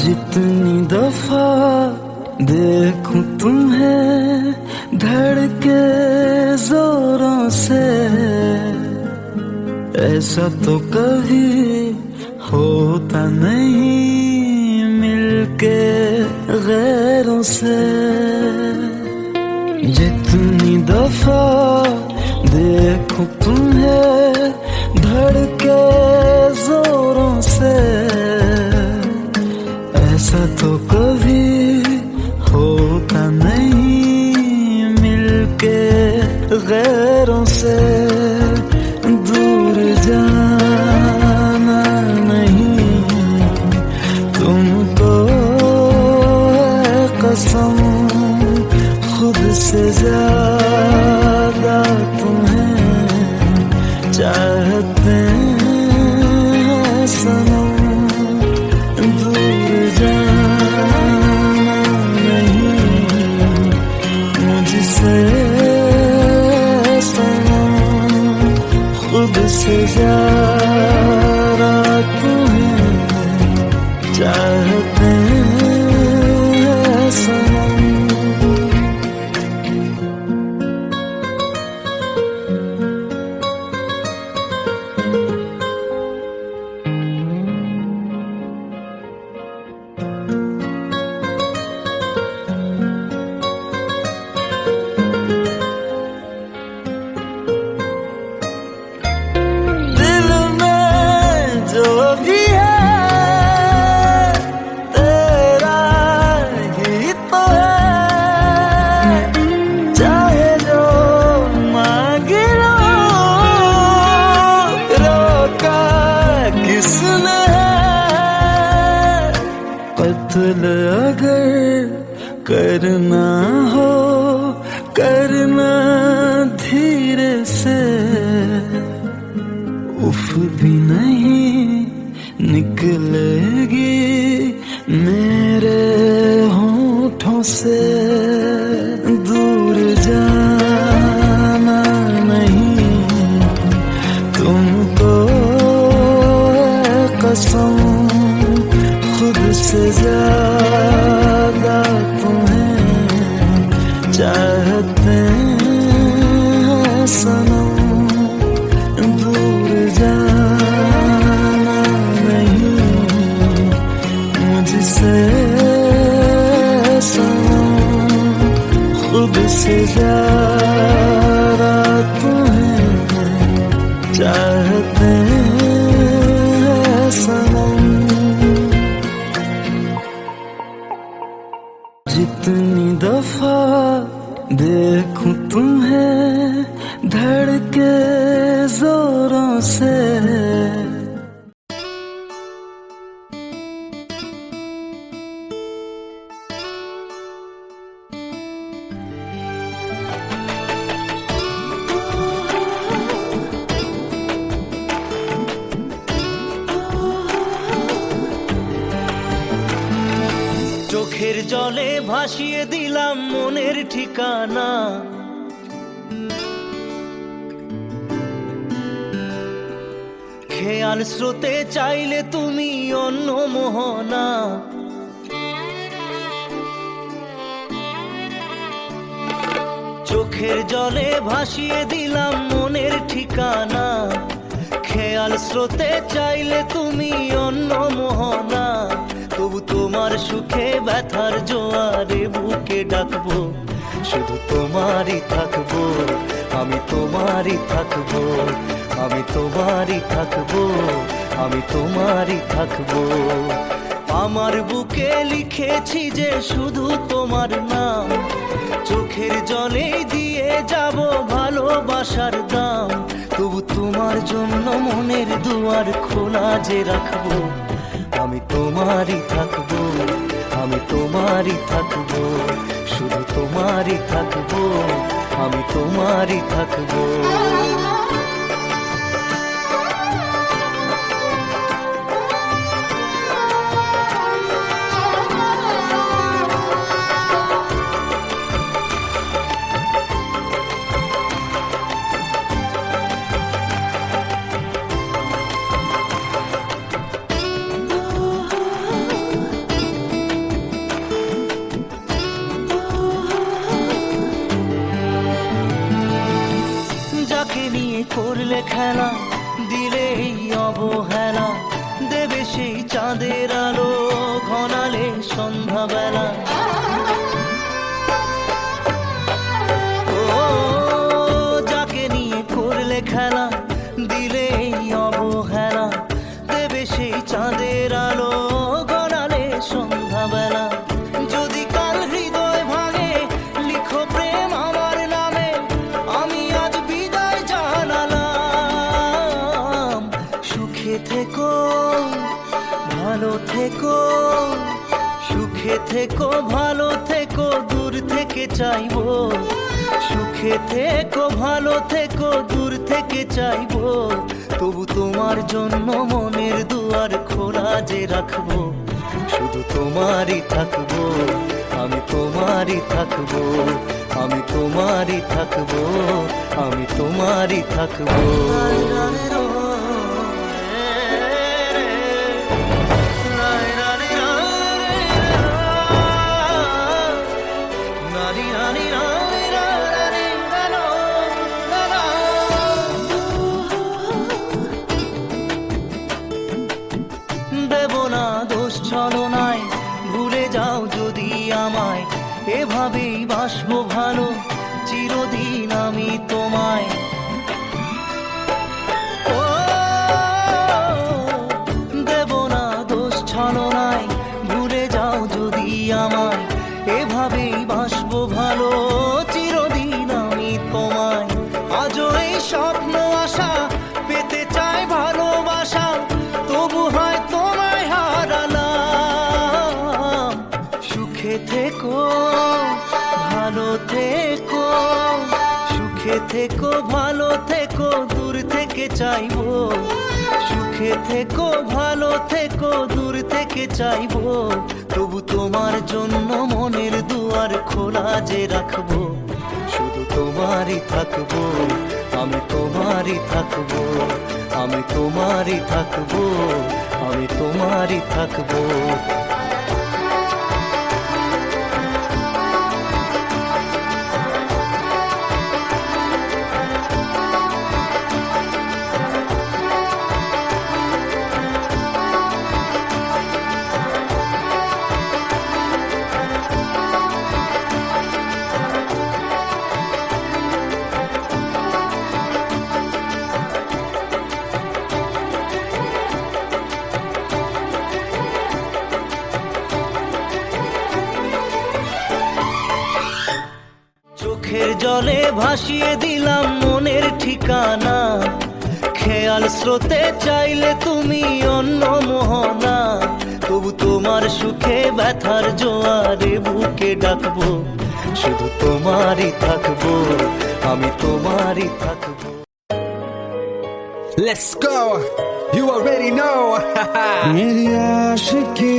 जितनी दफा देखूं तुम्हें धड़के जोरों से, ऐसा तो कभी होता नहीं मिलके गैरों से। जितनी दफा देखूं तुम्हें धड़के जोरों से, ऐसा तो कभी होता नहीं मिलके गैरों से। दूर जाना नहीं तुमको है कसम, खुद से ज्यादा तुम्हें चाहते हैं सनम। दूर जाना नहीं मुझसे सनम, खुद से ज्यादा तुम्हें चाहते हैं सनम। कत्ल अगर करना हो करना धीरे से, उफ भी नहीं निकलेगी मेरे होठों से। दूर जाना नहीं तुमको है कसम, खुद से ज्यादा तुम्हें चाहते हैं सनम। दूर जाना नहीं मुझसे सनम, खुद से ज्यादा तुम्हें चाहते हैं सनम। जितनी दफा देखूं तुम्हें धड़के जोरों से, চোখের জলে ভাসিয়ে দিলাম মনের ঠিকানা, খেয়াল স্রোতে চাইলে তুমি অন্য মোহনা। চোখের জলে ভাসিয়ে দিলাম মনের ঠিকানা, খেয়াল স্রোতে চাইলে তুমি অন্য মোহনা। তবু তোমার সুখে ব্যথার জোয়ারে বুকে ডাকবো, শুধু তোমারই থাকবো, আমি তোমারই থাকবো, আমি তোমারই থাকবো, আমি তোমারই থাকবো। আমার বুকে লিখেছি যে শুধু তোমার নাম, চোখের জলে দিয়ে যাব ভালোবাসার দাম। তবু তোমার জন্য মনের দুয়ার খোলা যে রাখবো, আমি তোমারই থাকবো, আমি তোমারই থাকবো, শুধু তোমারই থাকবো, আমি তোমারই থাকবো। খেলা দিলে এই অবহেলা দেবে সেই চাঁদের আলো ঘনালে সন্ধ্যাবেলা ও যাকে নিয়ে করলে খেলা দিলে এই অবহেলা দেবে সেই চাঁদের আলো ঘনালে সন্ধ্যাবেলা যদি কাল হৃদয় ভাঙে লিখো প্রেম আমার নামে আমি আজ বিদায় জানালাম সুখে থেকো ভালো থেকো সুখে থেকো ভালো থেকো দূর থেকে চাইবো সুখে থেকো ভালো থেকো দূর থেকে চাইবো তবু তোমার জন্য মনের দুয়ার খোলা যে রাখবো শুধু তোমারই থাকবো আমি তোমারই থাকবো আমি তোমারই থাকবো আমি তোমারই থাকবো দেব না দোষ ছলনায় ভুলে যাও যদি আমায় এভাবেই বাসবো ভালো চিরদিন আমি তোমায় ও দেব না দোষ ছলনায় ভুলে যাও যদি আমায় এভাবেই বাসবো ভালো চিরদিন আমি তোমায় আজও এই স্বপ্ন আশা পেতে চাই ভালোবাসা তবু হয় তোমায় হারালাম সুখে থেকো ভালো থেকো সুখে থেকো ভালো থেকো দূর থেকে চাইবো সুখে থেকো ভালো থেকো দূর থেকে চাইবো তবু তোমার জন্য মনের দুয়ার খোলা যে রাখবো শুধু তোমারই থাকবো আমি তোমারই থাকবো আমি তোমারই থাকবো আমি তোমারই থাকবো চোখের জলে ভাসিয়ে দিলাম মনের ঠিকানা খেয়াল স্রোতে চাইলে তুমি অন্য মোহনা তবু তোমার সুখে ব্যথার জোয়ারে বুকে ডাকবো শুধু তোমারই থাকবো আমি তোমারই থাকবো Let's go. You already know. मेरी आशिकी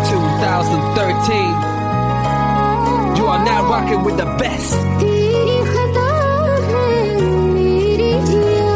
2013. You are now rocking with the best. तेरी खता है मेरी जिया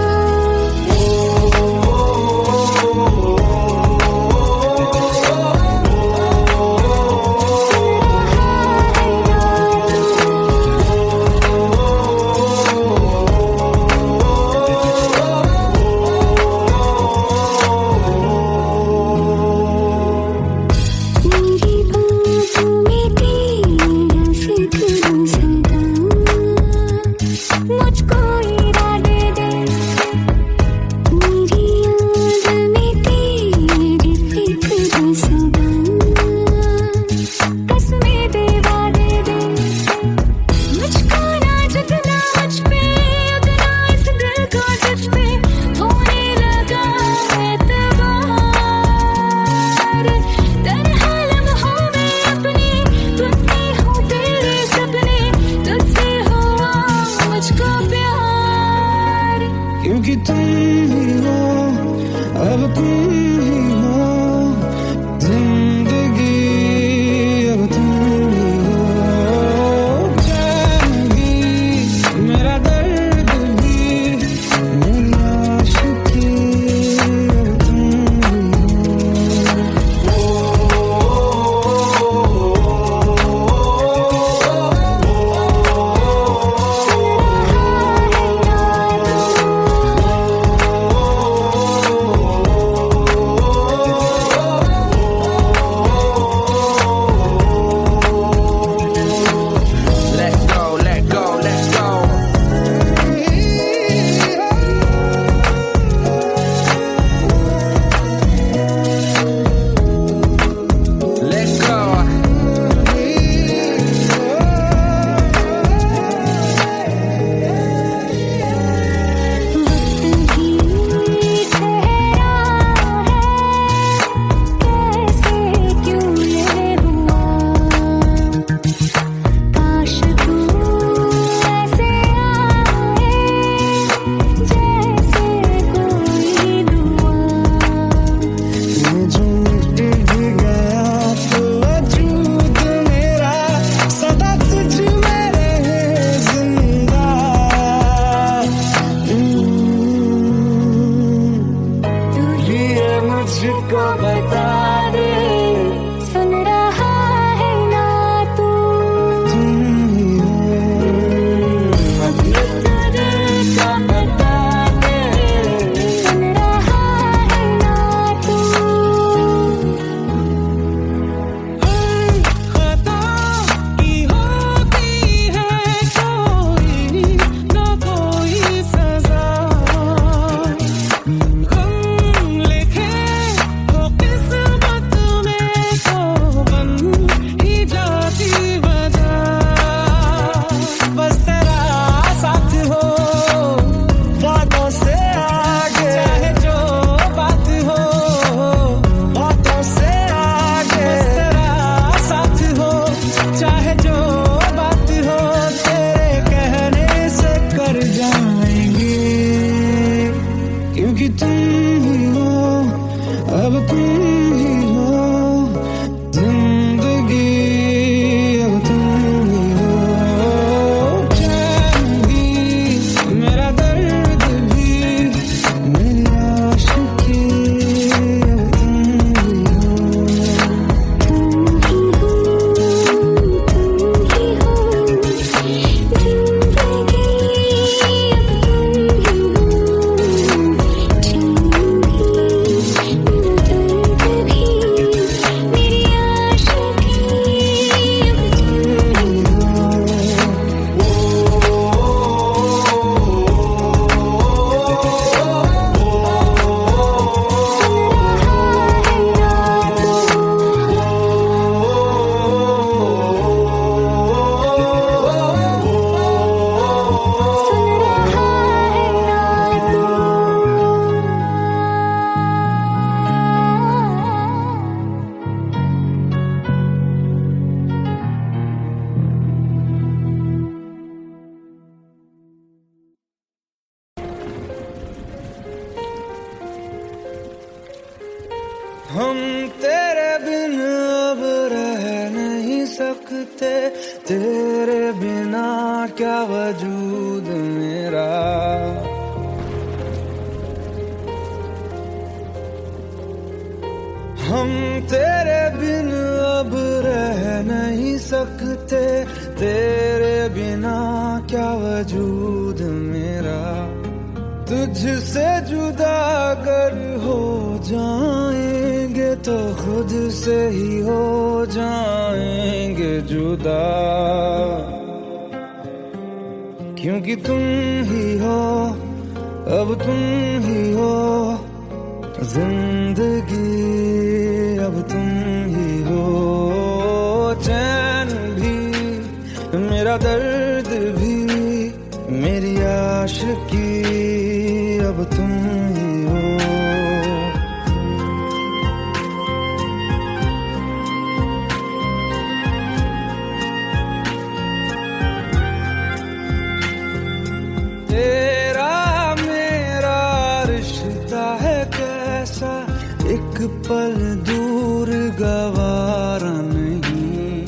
क्योंकि तुम ही हो अब तुम ही हो जिंदगी अब तुम ही हो जाएगी मेरा दर्द भी मेरी आशिकी अब तुम ही हो हम तेरे बिन अब रह नहीं सकते, तेरे बिना क्या वजूद मेरा। हम तेरे बिन अब रह नहीं सकते, तेरे बिना क्या वजूद मेरा। तुझसे जुदा अगर हो जाएंगे तो खुद से ही हो जाएंगे जुदा, क्योंकि तुम ही हो, अब तुम ही हो जिंदगी, अब तुम ही हो। चैन भी मेरा दर्द भी मेरी आशिकी, अब तुम ही हो। तेरा मेरा रिश्ता है कैसा, एक पल दूर गवारा नहीं।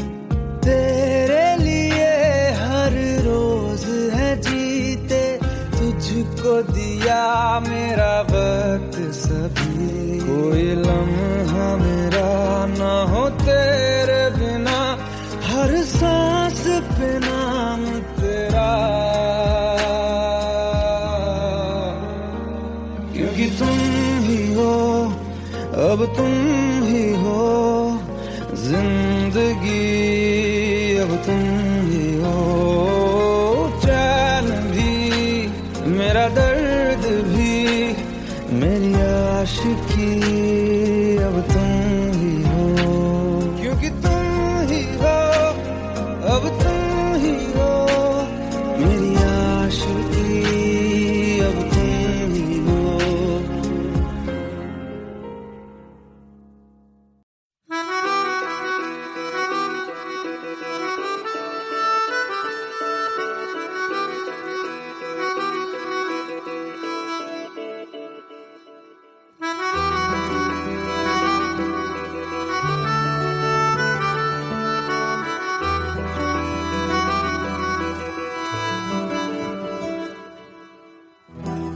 तेरे लिए हर रोज है जीते, तुझको दिया मेरा वक्त सभी। कोई लम्हा मेरा ना हो तेरे बिना, हर सांस पे नाम तेरा, क्योंकि तुम ही हो, अब तुम ही हो जिंदगी, अब तुम ही हो। चैन भी मेरा दर्द भी मेरी आशिकी, अब तुम ही हो, क्योंकि तुम ही हो, अब तुम ही हो मेरी आशिकी, अब तुम ही हो।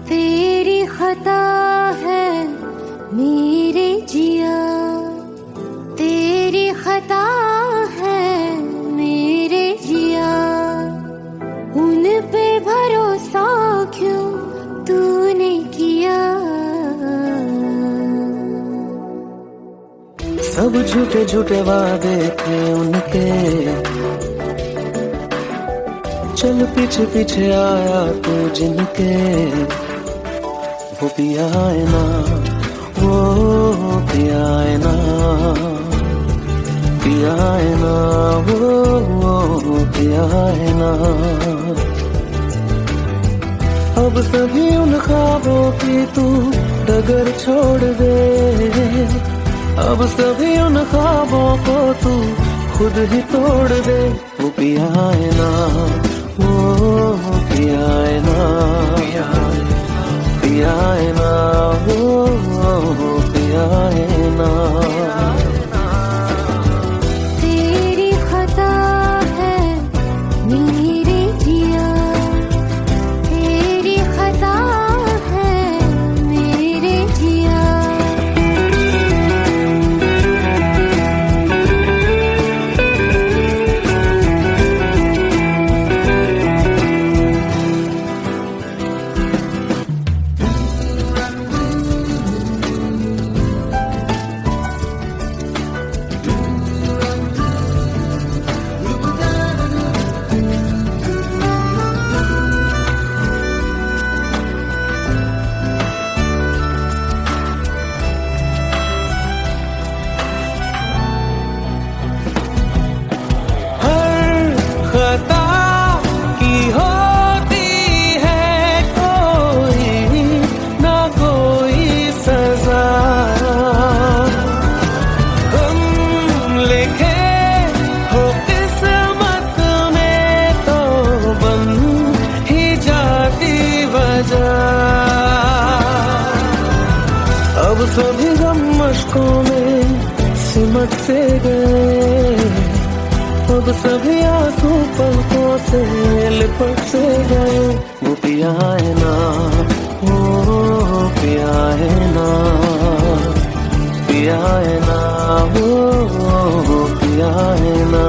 तेरी खता है मेरे जिया, तेरी खता है मेरे जिया। उन पे भरोसा क्यों तूने किया। सब झूठे झूठे वादे थे उनके, चल पीछे पीछे आया तू जिनके। वो पिया है ना, वो पिया है ना, पिया है ना, वो पिया है ना। अब सभी उन ख्वाबों की तू डगर छोड़ दे, अब सभी उन ख्वाबों को तू खुद ही तोड़ दे। वो पिया है ना, वो पिया है ना, पिया है ना, वो पिया है ना। तेरी खता है मेरे जिया, तेरी खता है मेरे जिया। अब सभी गम मशकों में सिमट से गए, अब सभी आंसू पलकों से लिपट से गए। वो पिया है ना, वो पिया है ना, पिया है ना, वो पिया है ना।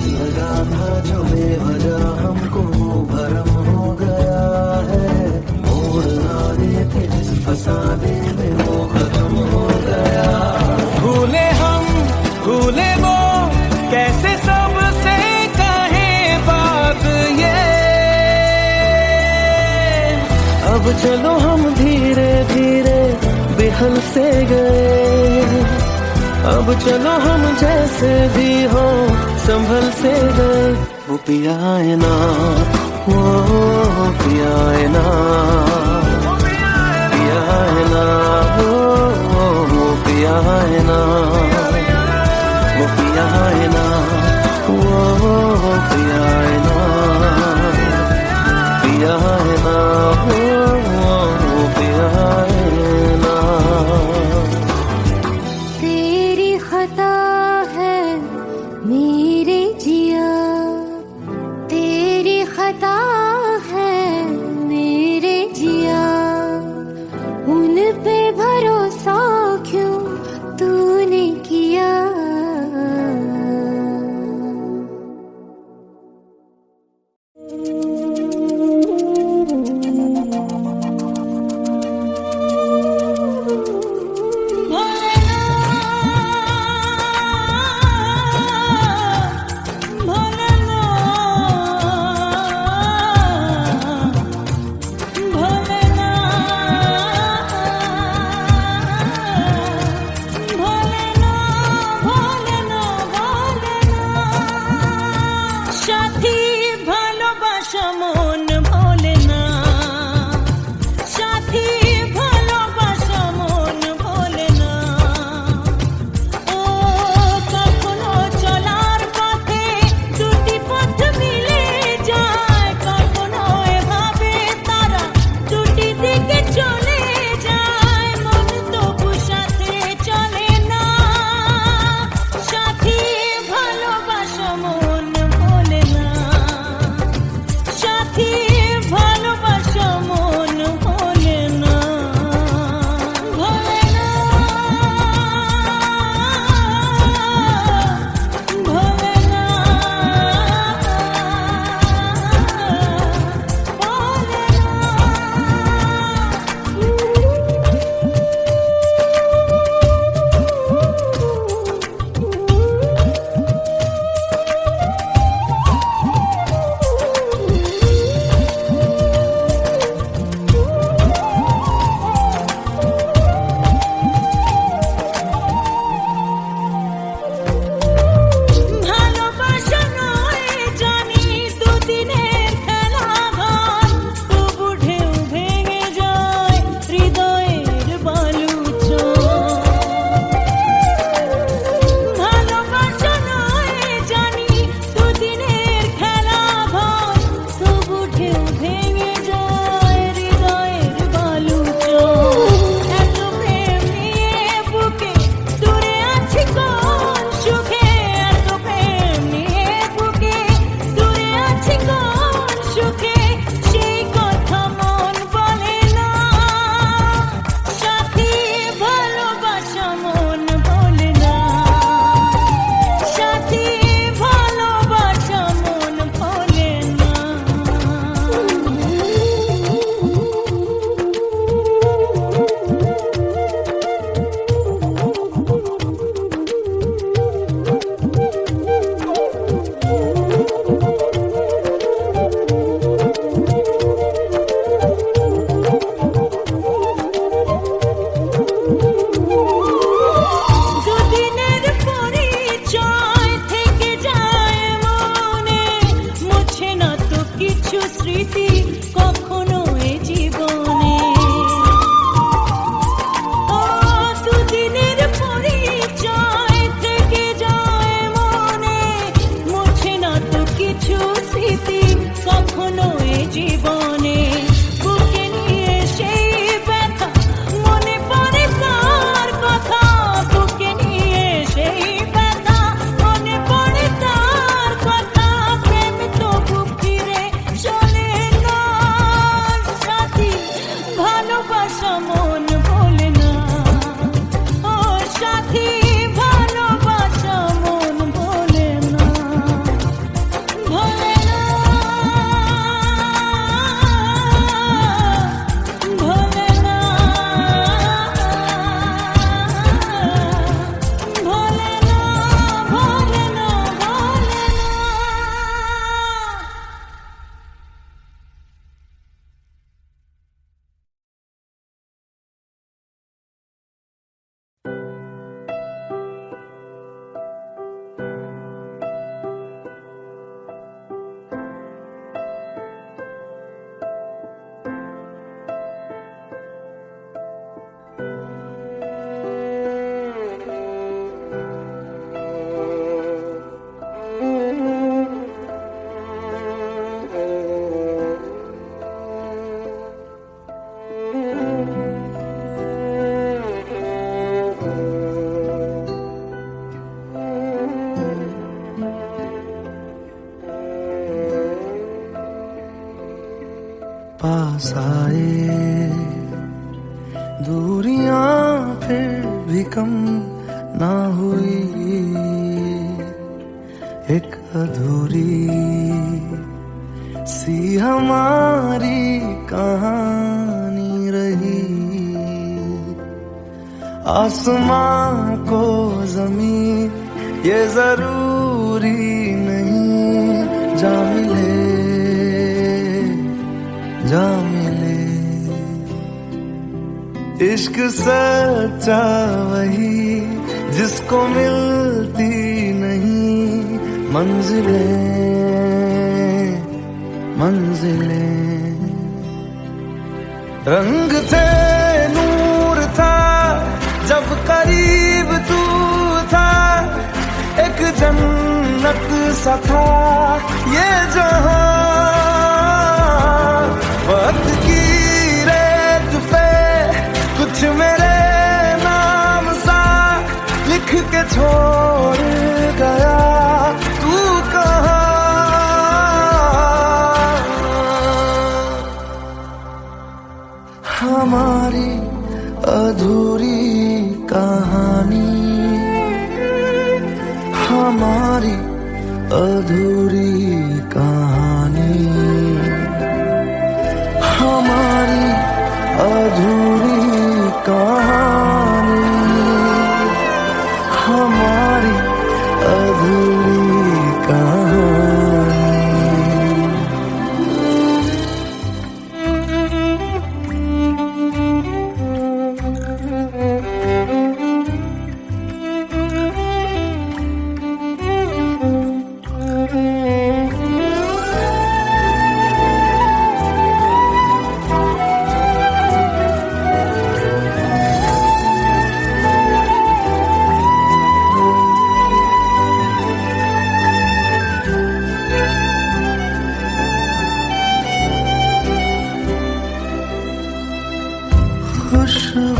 लगा था जो बेवजह हमको भरम हो गया है, मोड़ ना देते जिस फसाने में वो खत्म हो गया। भूले हम भूले वो, कैसे सबसे कहे बात ये। अब चलो हम धीरे धीरे बेहल से गए, अब चलो हम जैसे भी हो संभल से गए। वो पिया है ना, वो पिया है ना, पिया है ना, वो पिया है ना, वो पिया है ना, वो पिया है ना, पिया है ना, वो पिया है ना। तेरी खता है मेरे जिया, तेरी खता है मेरे जिया। भी कम ना हुई, एक अधूरी सी हमारी कहानी रही। आसमां को जमीन ये जरूरी नहीं, जा मिले जा मिले। इश्क सच्चा वही जिसको मिलती नहीं मंजिलें मंजिलें। रंग थे नूर था जब करीब तू था, एक जन्नत सा था ये जहां। वक्त की रेत पे कुछ मेरे नाम सा लिख के छोड़ गया तू कहाँ। हमारी अधूरी कहानी, हमारी अधूरी कहानी, हमारी अधूरी कहानी, हमारी अधूरी कहानी।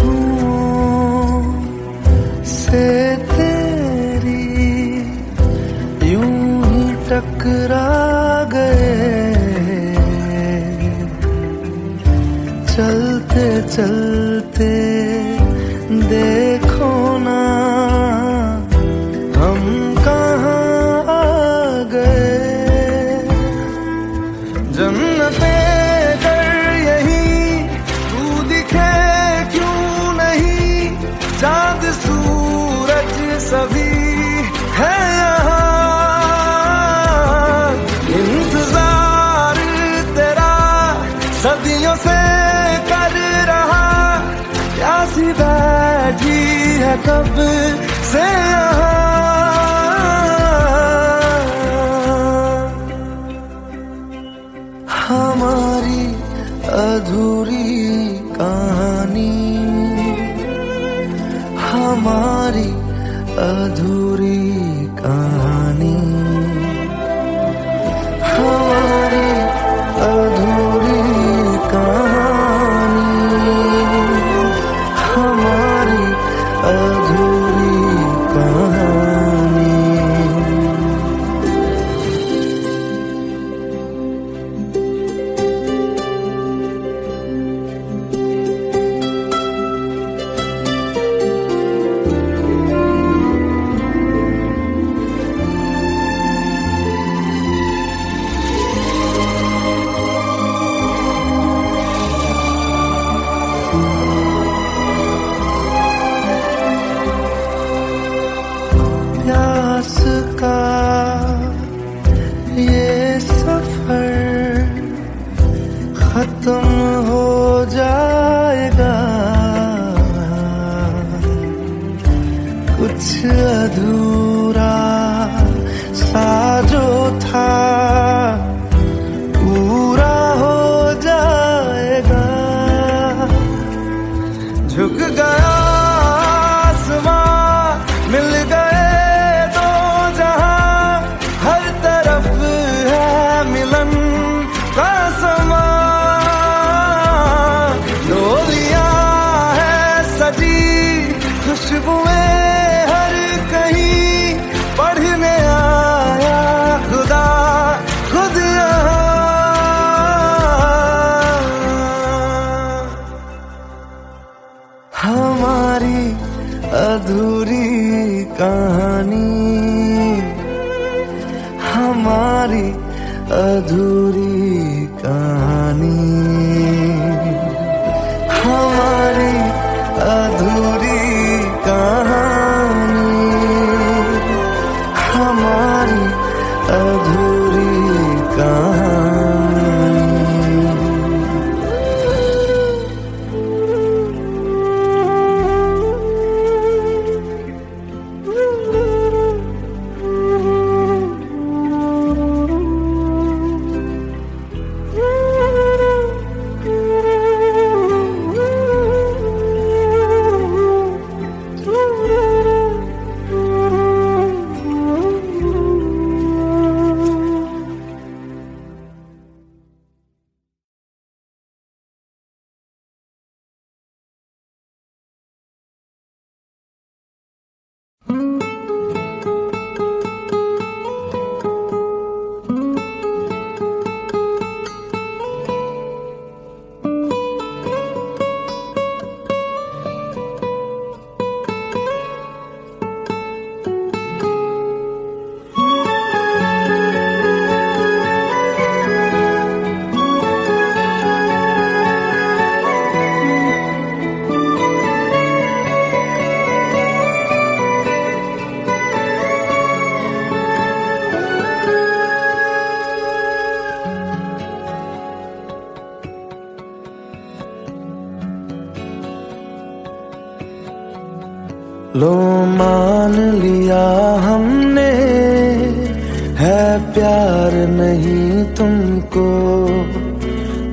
खुशबुओं से तेरी यूं ही टकरा गए, चलते चलते देखो ना हम कहाँ आ गए। जन्नते चांद सूरज सभी है यहाँ, इंतजार तेरा सदियों से कर रहा, प्यासी बैठी है कब से यहाँ। हमारी अधूरी कहानी, हमारी अधूरी कहानी, हमारी अधूरी कहानी, हमारी अधूरी कहानी। प्यास का ये सफर खत्म हो जाएगा, कुछ अधूरा सा जो था पूरा हो जाएगा। झुक गया आसमां, मिल गए दो जहां, हर तरफ है मिलन का समा। डोलियां है सजी खुशबुएं हर कहीं, पढ़ने आया खुदा खुद यहाँ। हमारी अधूरी कहानी, हमारी अधूरी कहानी, हमारी अधूरी कहानी, हमारी अधूरी कहानी। लो मान लिया हमने है प्यार नहीं तुमको,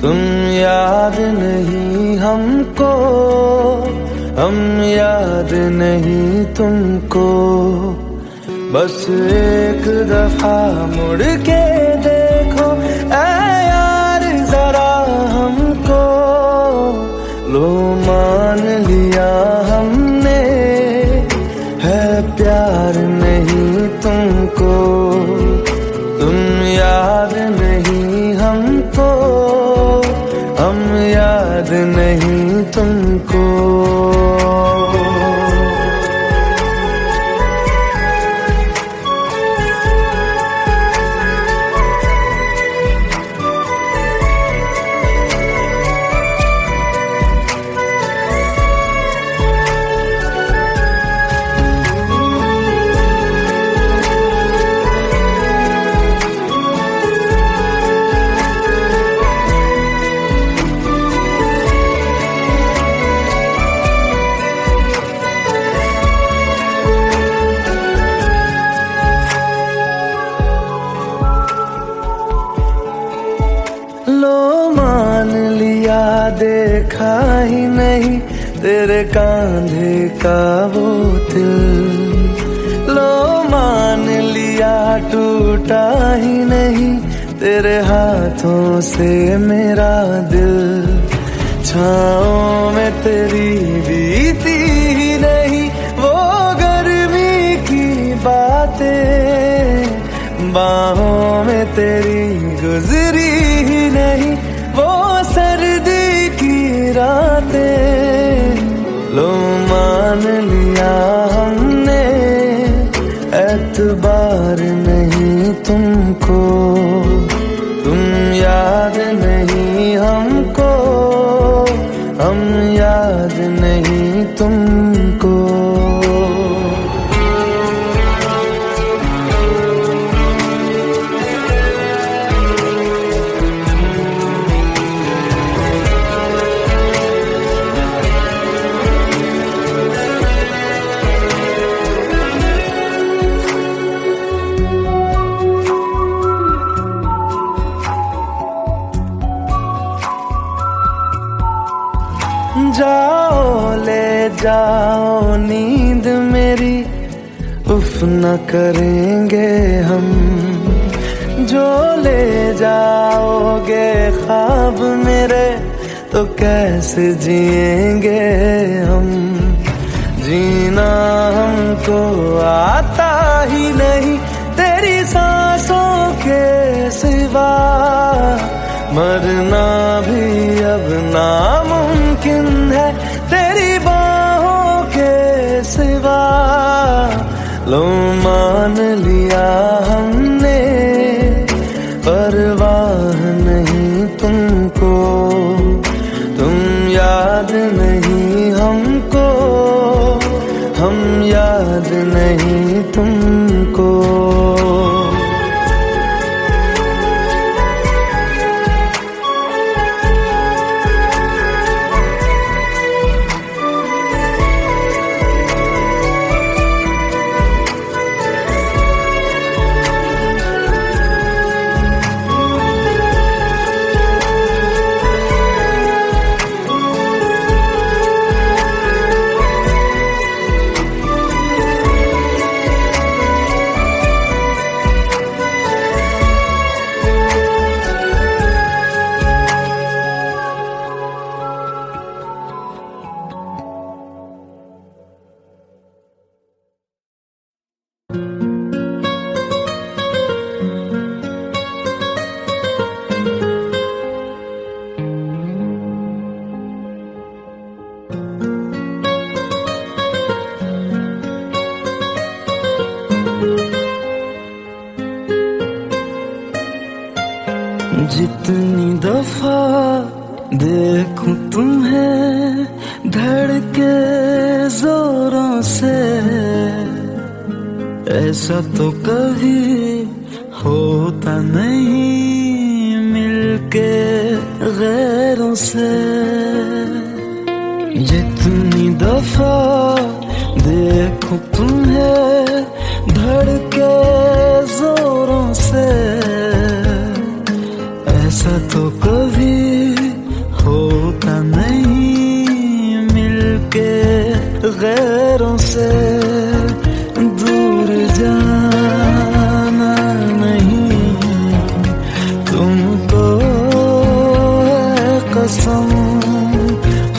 तुम याद नहीं हमको, हम याद नहीं तुमको। बस एक दफा मुड़ के देखो ऐ यार जरा हमको। लो मान लिया हमने है प्यार नहीं तुमको, तुम याद नहीं हमको, हम याद नहीं तुमको। लो मान लिया देखा ही नहीं तेरे कांधे का वो दिल। लो मान लिया टूटा ही नहीं तेरे हाथों से मेरा दिल। छाँव में तेरी बीती ही नहीं वो गर्मी की बातें, बाहों में तेरी गुजरी ही नहीं वो सर्दी की रातें। लो मान लिया हमने एतबार नहीं तुमको, तुम याद नहीं हमको, हम याद नहीं तुमको। जाओ ले जाओ नींद मेरी, उफ न करेंगे हम। जो ले जाओगे ख्वाब मेरे तो कैसे जिएंगे हम। जीना हमको आता ही नहीं तेरी सांसों के सिवा, मरना भी अब नामुमकिन है तेरी बाहों के सिवा लो मान लिया हमने, परवाह नहीं तुमको, तुम याद नहीं हमको, हम याद नहीं तुमको। जितनी दफा देखूं तुम्हें धड़के जोरों से, ऐसा तो कभी होता नहीं मिलके गैरों से। जितनी दफा देखूं तुम्हें धड़के जोरों से, ऐसा तो कभी होता नहीं मिलके गैरों से। दूर जाना नहीं तुमको है कसम,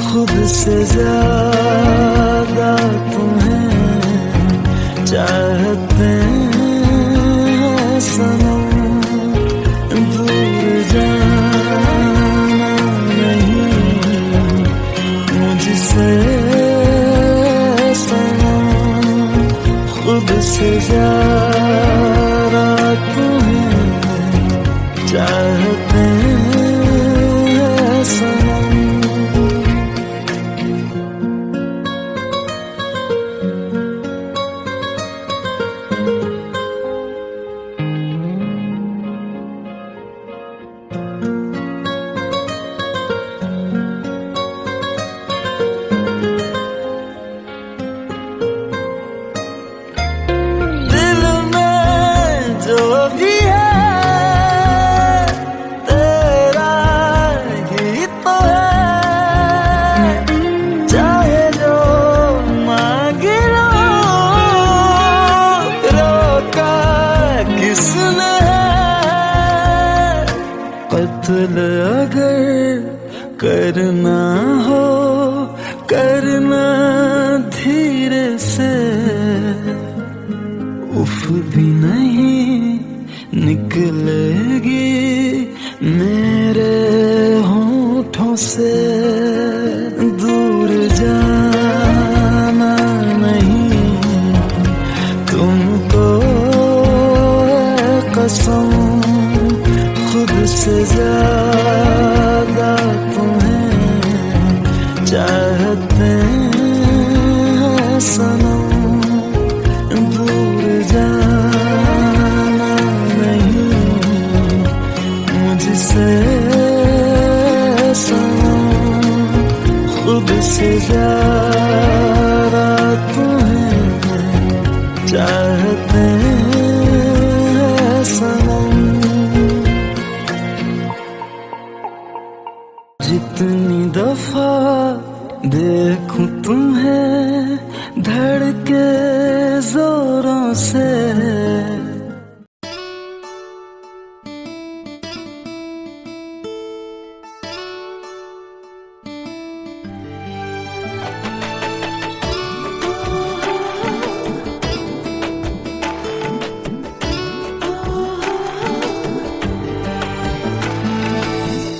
खुद से ज्यादा तुम्हें चाहते हैं सनम। दूर जाना नहीं मुझसे सनम, खुद से ज्यादा तुम्हें चाहते हैं सनम। कत्ल अगर करना हो करना धीरे से, उफ भी नहीं निकलेगी मेरे होठों से। दूर जाना नहीं तुमको है कसम, खुद से ज्यादा तुम्हें चाहते हैं सनम। दूर जाना नहीं मुझसे सनम, खुद से ज्यादा तुम्हें चाहते हैं सनम। जितनी दफा देखूं तुम्हें धड़के जोरों से,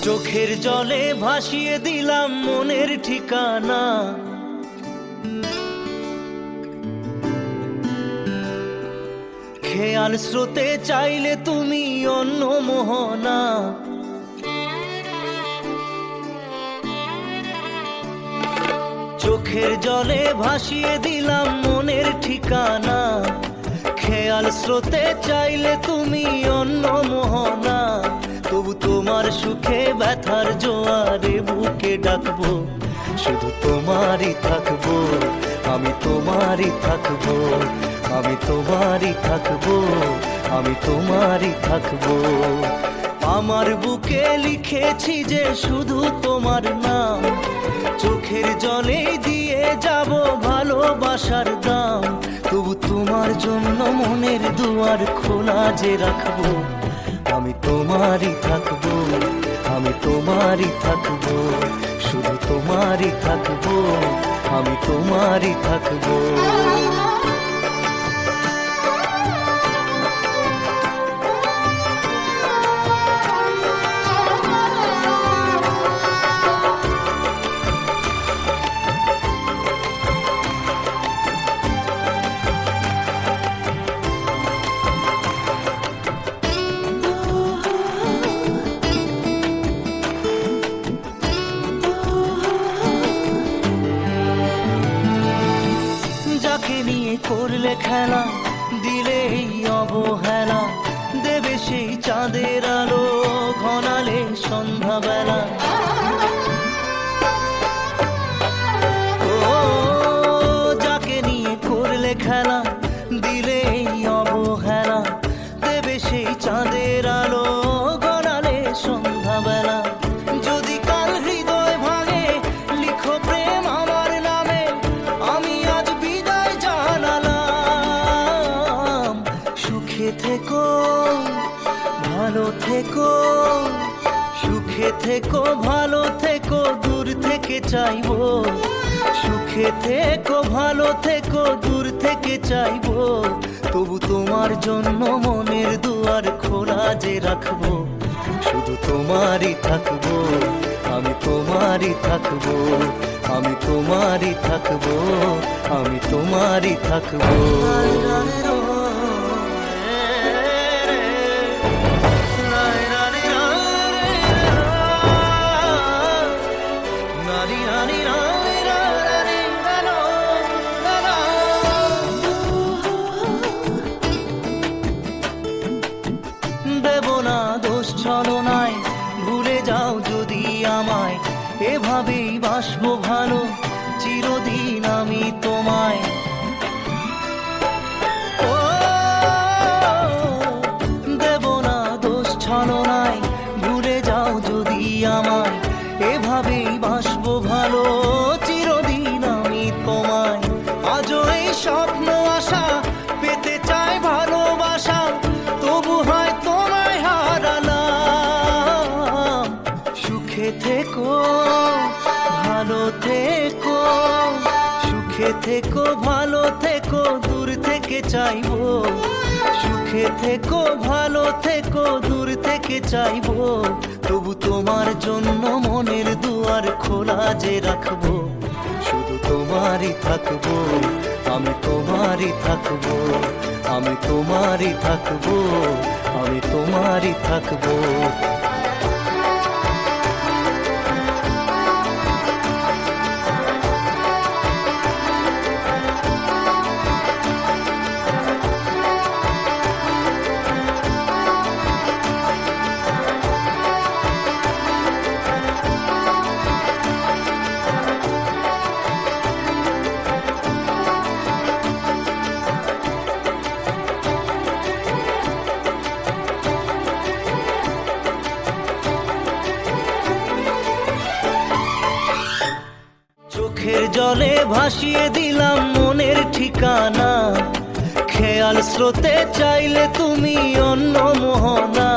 চোখের জলে ভাসিয়ে দিলাম মনের ঠিকানা, খেয়াল স্রোতে চাইলে তুমি অন্য মোহনা, চোখের জলে ভাসিয়ে দিলাম মনের ঠিকানা। খেয়াল স্রোতে চাইলে তুমি অন্য মোহনা, তবু তোমার সুখে ব্যথার জোয়ারে বুকে ডাকবো, শুধু তোমারই থাকবো, আমি তোমারই থাকবো, আমি তোমারই থাকবো, আমি তোমারই থাকবো। আমার বুকে লিখেছি যে শুধু তোমার নাম, চোখের জলে দিয়ে যাব ভালোবাসার দাম, তবু তোমার জন্য মনের দুয়ার খোলা যে রাখবো, আমি তোমারই থাকবো, আমি তোমারই থাকবো, শুধু তোমারই থাকবো, আমি তোমারই থাকবো। যাকে নিয়ে করলে খেলা, দিলে এই অবহেলা, দেবে সেই চাঁদের আলো ঘনালে সন্ধ্যাবেলা। ও যাকে নিয়ে করলে খেলা, দিলে এই অবহেলা, দেবে সেই চাঁদের আলো ঘনালে সন্ধ্যাবেলা। যদি কাল হৃদয় ভাঙে লিখো প্রেম আমার নামে, আমি আজ বিদায় জানালাম। সুখে থেকো ভালো থেকো, সুখে থেকো ভালো থেকো, দূর থেকে চাইবো, সুখে থেকো ভালো থেকো, দূর থেকে চাইবো, তবু তোমার জন্য মনের দুয়ার খোলা যে রাখবো, শুধু তোমারই থাকবো, আমি তোমারই থাকবো, আমি তোমারই থাকবো, আমি তোমারই থাকবো। দেব না দোষ ছলনায়, ভুলে যাও যদি আমায়, এভাবেই বাসবো ভালো চিরদিন আমি তোমায়। ও দেব না দোষ ছলনায়, ভুলে যাও যদি আমায়, এভাবেই বাসবো ভালো চিরদিন আমি তোমায়। আজও এই স্বপ্ন আশা পেতে চাই ভালোবাসা, তবু হয় তোমায় হারালাম। সুখে থেকো ভালো থেকো, সুখে থেকো ভালো থেকো, দূর থেকে চাইবো, সুখে থেকো ভালো থেকো, দূর থেকে চাইবো, তবু তোমার জন্য মনের দুয়ার খোলা যে রাখবো, শুধু তোমারই থাকবো, আমি তোমারই থাকবো, আমি তোমারই থাকবো, আমি তোমারই থাকবো। চোখের জলে ভাসিয়ে দিলাম মনের ঠিকানা, খেয়াল স্রোতে চাইলে তুমি অন্য মোহনা,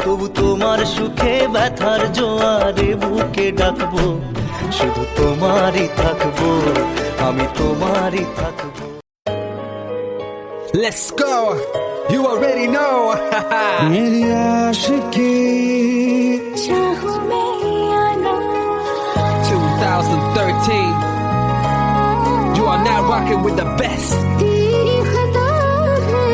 তবু তোমার সুখে ব্যথার জোয়ারে বুকে ডাকবো, শুধু তোমারই থাকবো, আমি তোমারই থাকবো। Let's go. You already know. मेरी आशिकी चाहूं मैं या ना, 2013. You are now rocking with the best. तेरी खता है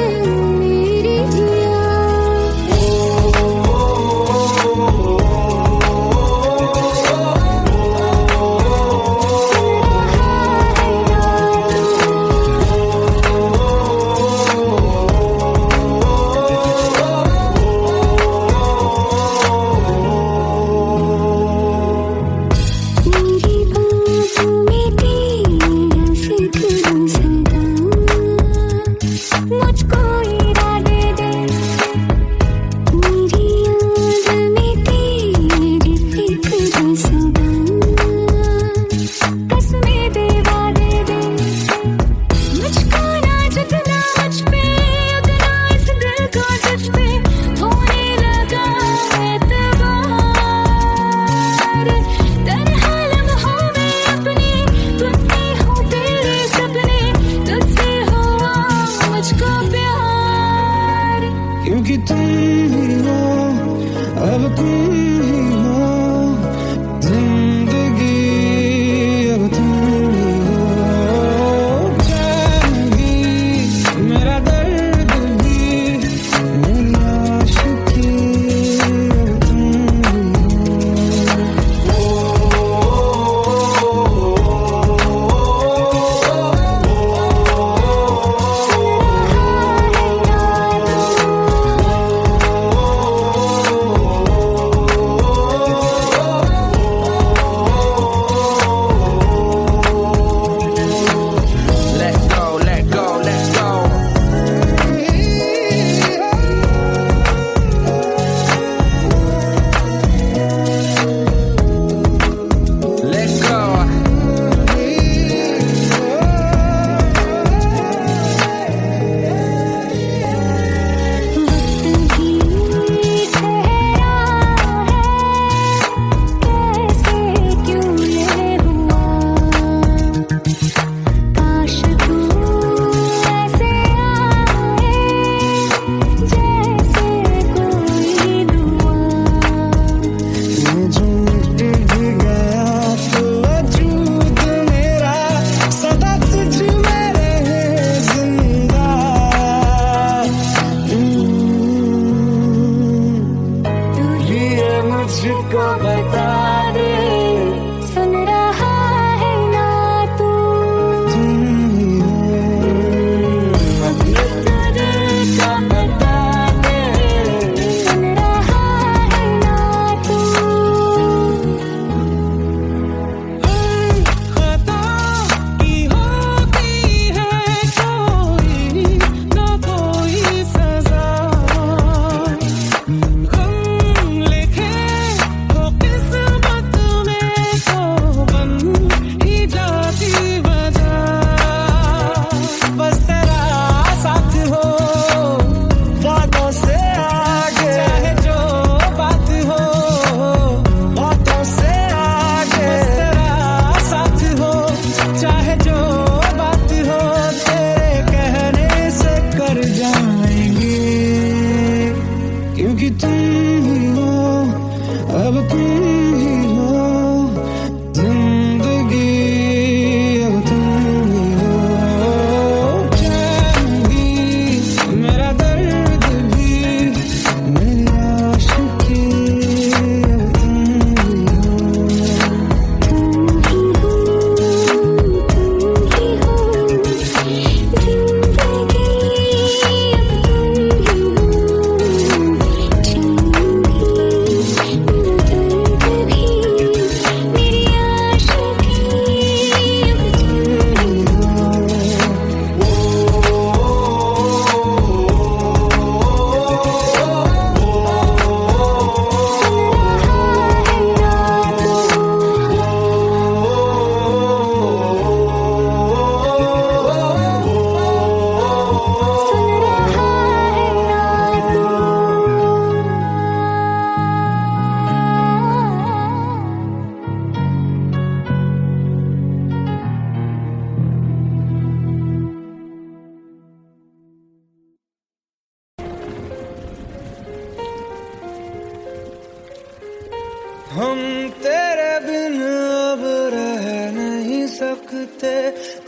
हम तेरे बिन अब रह नहीं सकते,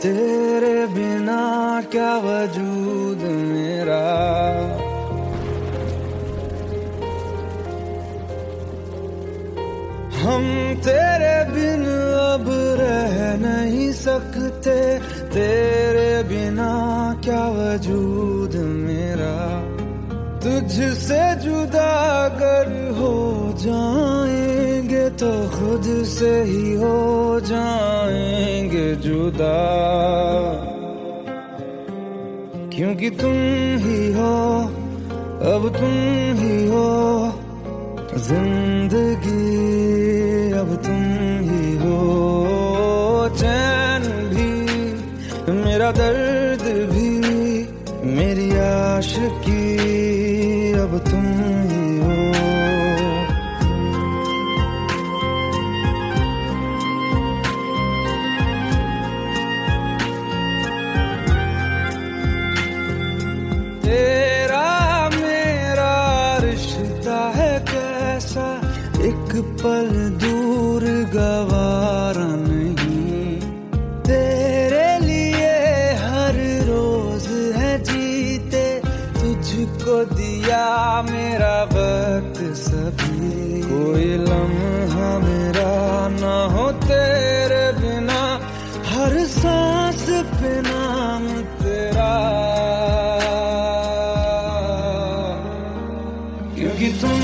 तेरे बिना क्या वजूद मेरा। हम तेरे बिन अब रह नहीं सकते, तेरे बिना क्या वजूद मेरा। तुझसे जुदा अगर हो जाएंगे तो खुद से ही हो जाएंगे जुदा, क्योंकि तुम ही हो, अब तुम ही हो जिंदगी, अब तुम ही हो। चैन भी मेरा दर्द भी मेरी आशिकी, अब तुम ही हो। तेरा मेरा रिश्ता है कैसा, एक पल दूर गवारा नहीं। तेरे लिए हर रोज है जीते, तुझको दिया मेरा वक्त सभी। कोई लम्हा मेरा ना हो तेरे बिना, हर सांस पे नाम तेरा, क्योंकि तुम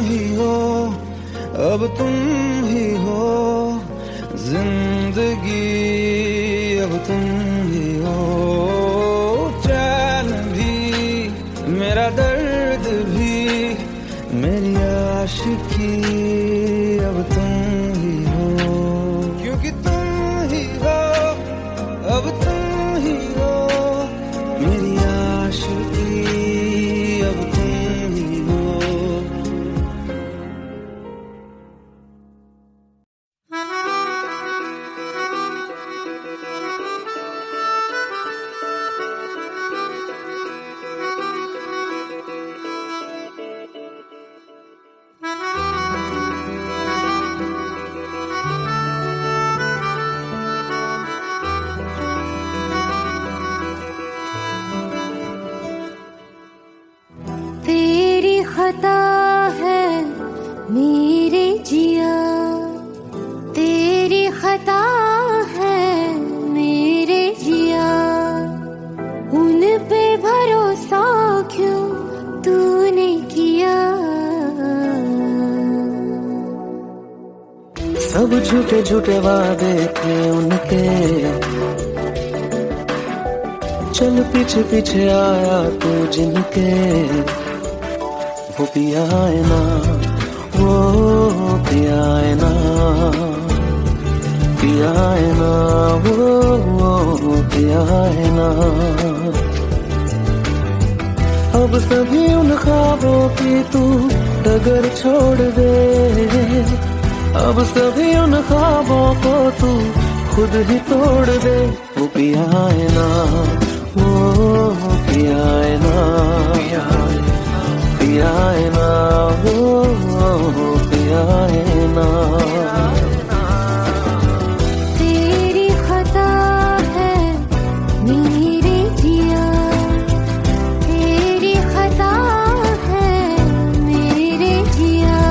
ही हो, अब तुम ही हो जिंदगी, अब तुम ही हो। चैन भी मेरा दर्द भी मेरी आशिकी, अब तुम ही हो, क्योंकि तुम ही हो, अब तुम ही हो मेरी आशिकी, अब तुम ही हो। तेरी खता है मेरे जिया, तेरी खता है मेरे जिया। उन पे भरोसा क्यों तूने किया, सब झूठे झूठे वादे थे उनके, चल पीछे पीछे आया तू जिनके। वो पिया है ना, वो पिया है ना, पिया है ना, वो पिया है ना। अब सभी उन ख्वाबों की तू डगर छोड़ दे, अब सभी उन ख्वाबों को तू खुद ही तोड़ दे। वो पिया है ना, वो पिया है ना, पिया है ना, वो पिया है ना। तेरी खता है मेरे जिया, तेरी खता है मेरे जिया।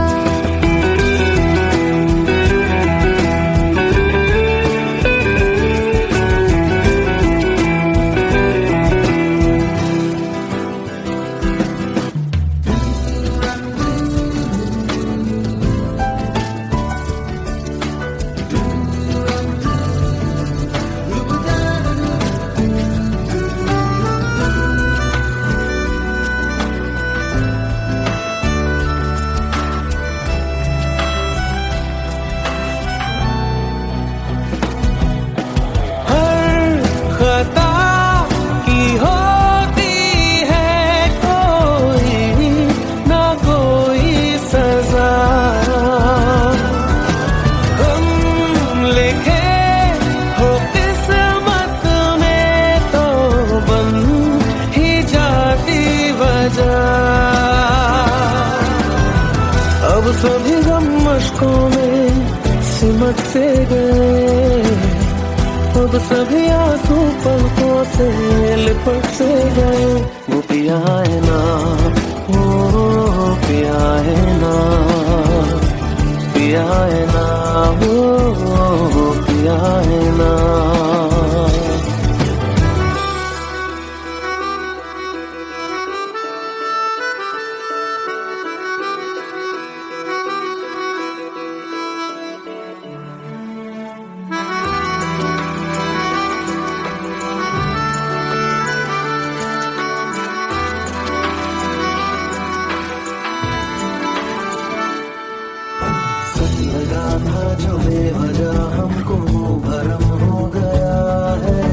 अब सभी गम मुश्कों में चमक से गए, अब सभी आंसू पलकों से लिपट से गए। वो पिया है ना, वो पिया है ना, पिया है ना, वो पिया है ना। लगा था जो बेवजह हमको भरम हो गया है,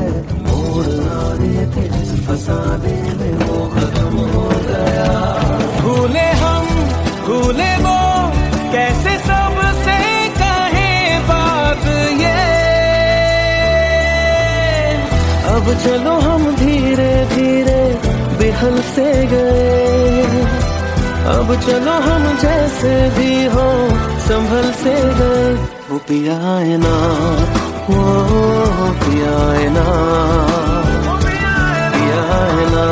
मोड़ ना देते जिस फसाने में वो खत्म हो गया। भूले हम भूले वो, कैसे सबसे कहे बात ये। अब चलो हम धीरे धीरे बेहल से गए, अब चलो हम जैसे भी हो संभल से गए। वो पिया है ना, वो पिया है ना, पिया है ना,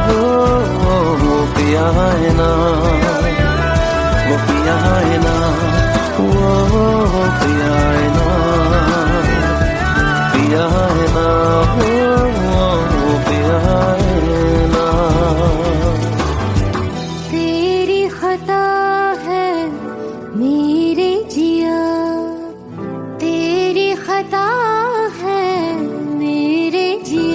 वो पिया है ना, वो पिया है ना, वो पिया है ना, पिया है ना, वो पिया है ना। तेरी खता है मेरे जिया, तेरी खता है मेरे जिया।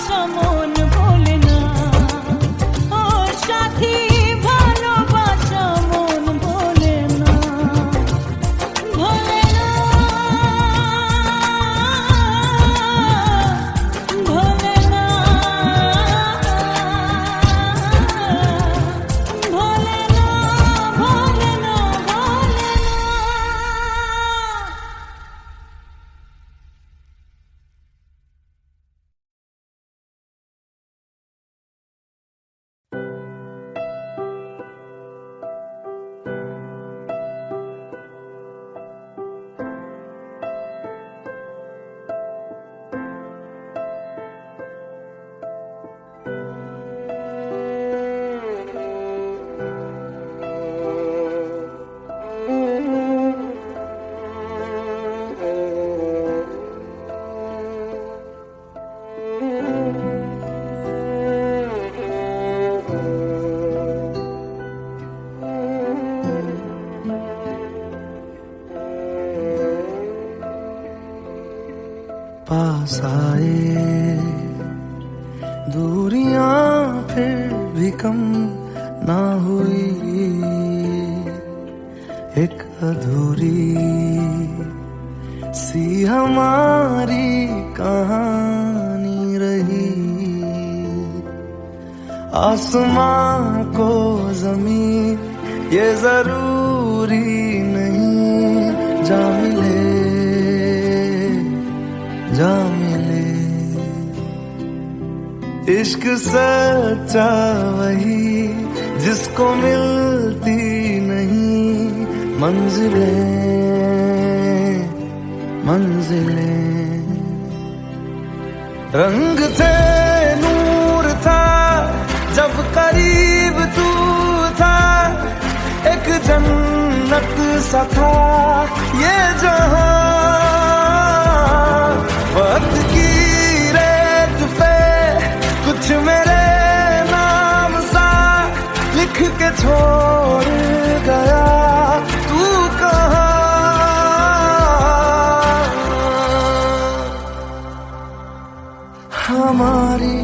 ভালোবাসা মন বলে না, ও সাথী ভালোবাসা মন বলে না, ভোলে না, ভোলে না, ভোলে না, ভোলে না, ভোলে না। पास आए दूरियां फिर भी कम ना हुई, एक अधूरी सी हमारी कहानी रही। आसमां को जमीन ये जरूरी नहीं, जा मिले जा मिले। इश्क सच्चा वही जिसको मिलती नहीं मंजिलें मंजिलें। रंग थे नूर था जब करीब तू था, एक जन्नत सा था ये जहां। वक्त की रेत पे कुछ मेरे नाम सा लिख के छोड़ गया, तू कहाँ। हमारी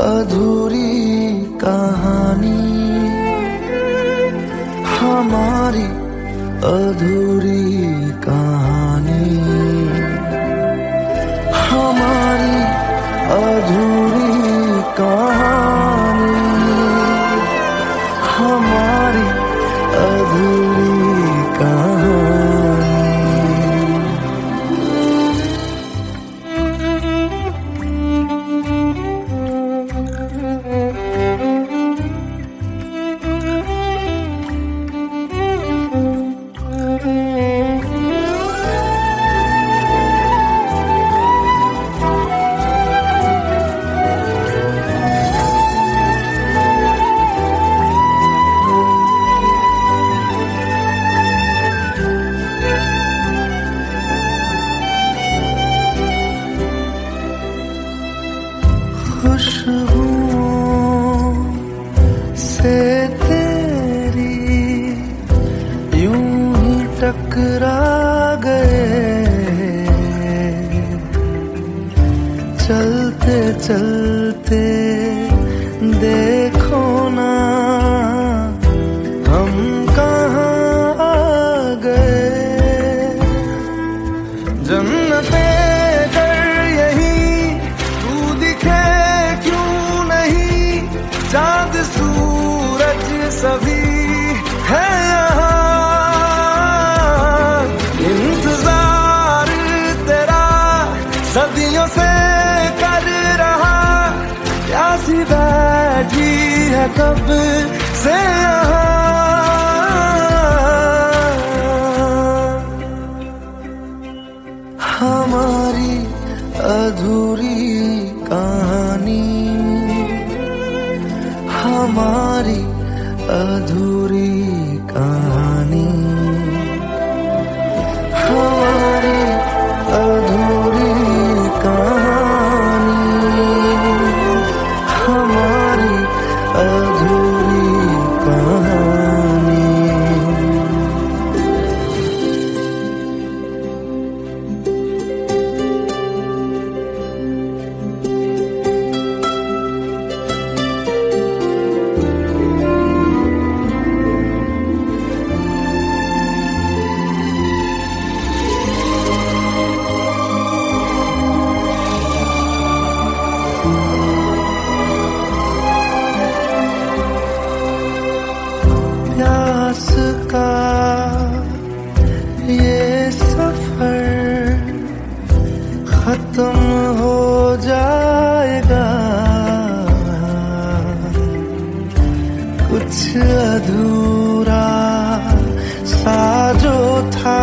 अधूरी कहानी, हमारी अधूरी कहानी, हमारी अधूरी कहानी, हमारी अधूरी कहानी। खुशबुओं से तेरी यूं ही टकरा गए, चलते चलते देखो ना हम कहाँ आ गए। जन्नते चाँद सूरज सभी है यहाँ, इंतजार तेरा सदियों से कर रहा, प्यासी बैठी है कब से यहाँ। हमारी अधूरी कहानी, हमारी अधूरी कहानी, हमारी अधूरी कहानी, हमारी अधूरी कहानी। कुछ अधूरा सा जो था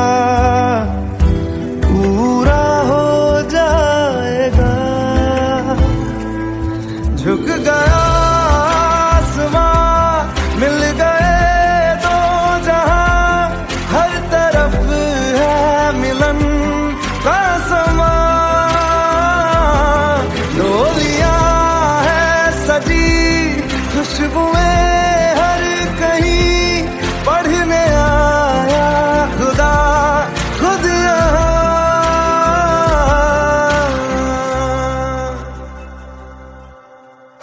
पूरा हो जाएगा। झुक गया आसमां, मिल गए दो जहां, हर तरफ है मिलन का समा। डोलियां है सजी खुशबुएं हर कहीं, पढ़ने आया खुदा खुद यहाँ।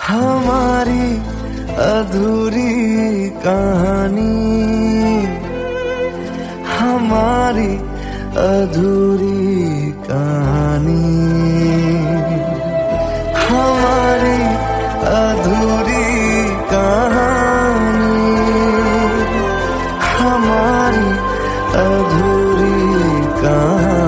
हमारी अधूरी कहानी, हमारी अधूरी कहानी, हमारी अधूरी कहानी, हमारी अधूरी कहानी।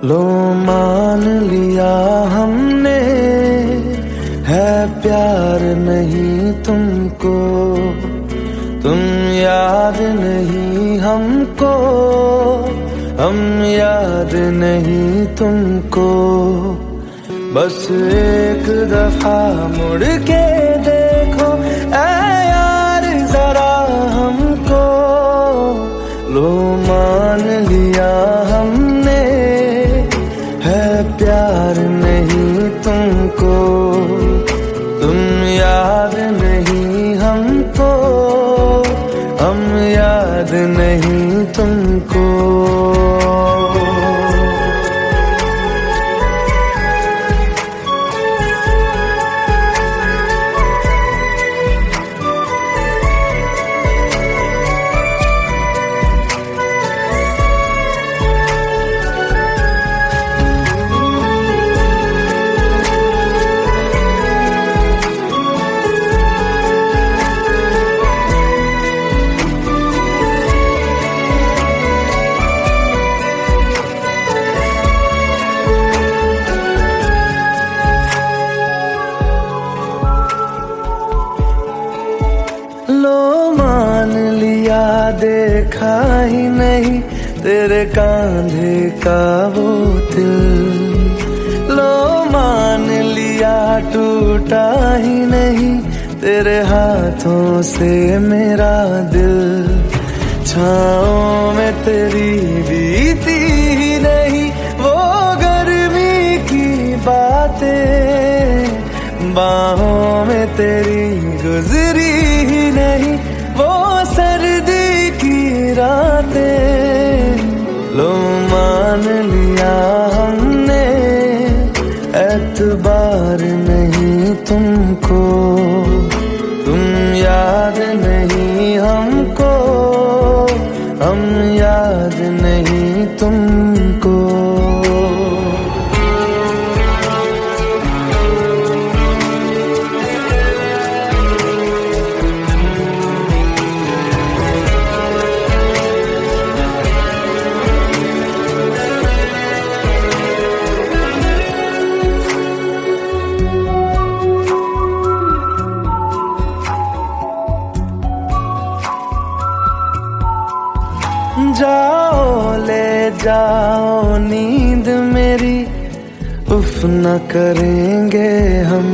लो मान लिया हमने है प्यार नहीं तुमको, तुम याद नहीं हमको, हम याद नहीं तुमको। बस एक दफा मुड़ के देखो ऐ यार जरा हमको। लो मान लिया हमने है प्यार नहीं तुमको, तुम याद नहीं हमको, हम याद नहीं तुमको। लो मान लिया देखा ही नहीं तेरे कांधे का वो दिल, लो मान लिया टूटा ही नहीं तेरे हाथों से मेरा दिल। छाँव में तेरी बीती ही नहीं वो गर्मी की बातें, बाहों में तेरी गुजरी ही नहीं वो सर्दी की रातें। लो मान लिया हमने एतबार नहीं तुमको, तुम याद नहीं हमको, हम याद नहीं तुमको। जाओ नींद मेरी, उफ न करेंगे हम।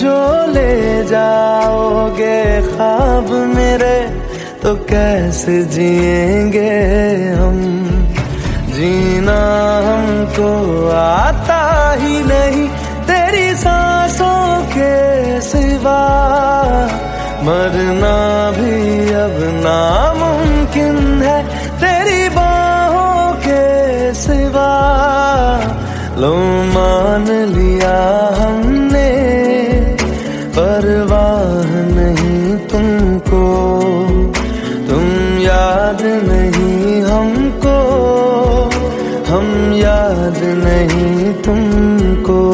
जो ले जाओगे ख्वाब मेरे, तो कैसे जिएंगे हम। जीना हमको आता ही नहीं तेरी सांसों के सिवा, मरना भी अब नामुमकिन है तेरी बाहों के सिवा। लो मान लिया हमने, परवाह नहीं तुमको, तुम याद नहीं हमको, हम याद नहीं तुमको।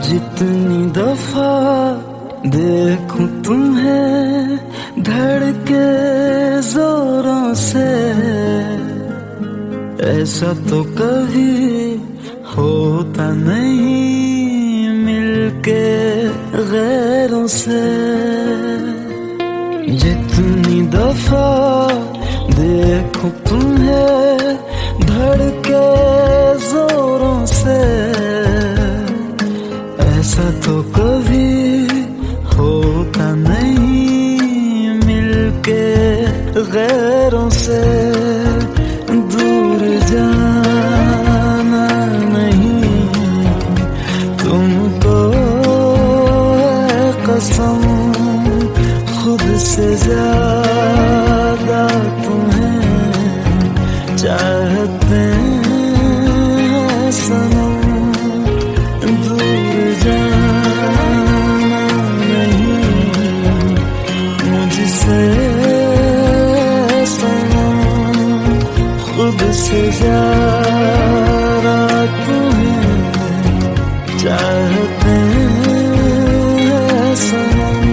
जितनी दफा देखूं तुम्हें धड़के जोरों से, ऐसा तो कभी होता नहीं मिलके गैरों से। जितनी दफा देखूं तुम्हें धड़के जोरों से, ऐसा तो कभी होता नहीं मिलके गैरों से। दूर जाना नहीं तुमको है कसम, खुद से ज्यादा तुम्हें चाहते हैं सनम। दूर जाना नहीं मुझसे सनम, खुद से ज्यादा तुम्हें चाहते हैं सनम।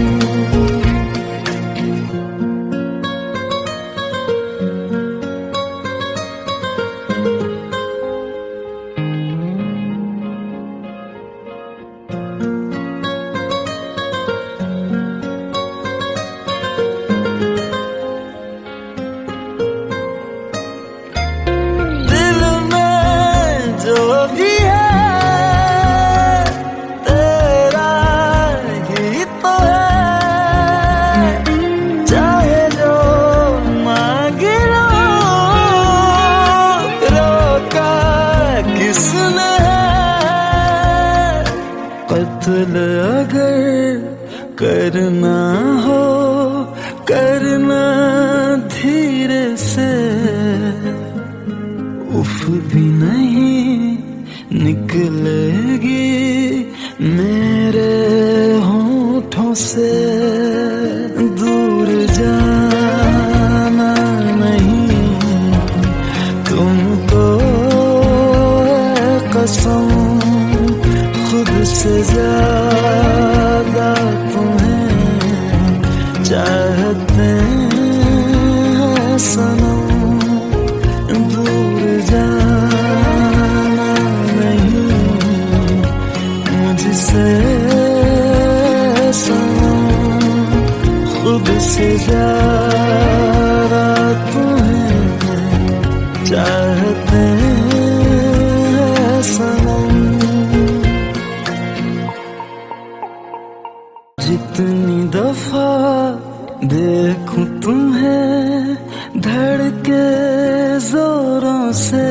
कत्ल अगर करना हो करना धीरे से, उफ भी नहीं निकलेगी मेरे होठों से। दूर जाना नहीं तुमको है कसम, खुद से ज्यादा तुम्हें चाहते हैं सनम। दूर जाना नहीं मुझसे सनम, खुद से ज्यादा तुम्हें चाहते हैं सनम। जितनी दफा देखूं तुम्हें धड़के जोरों से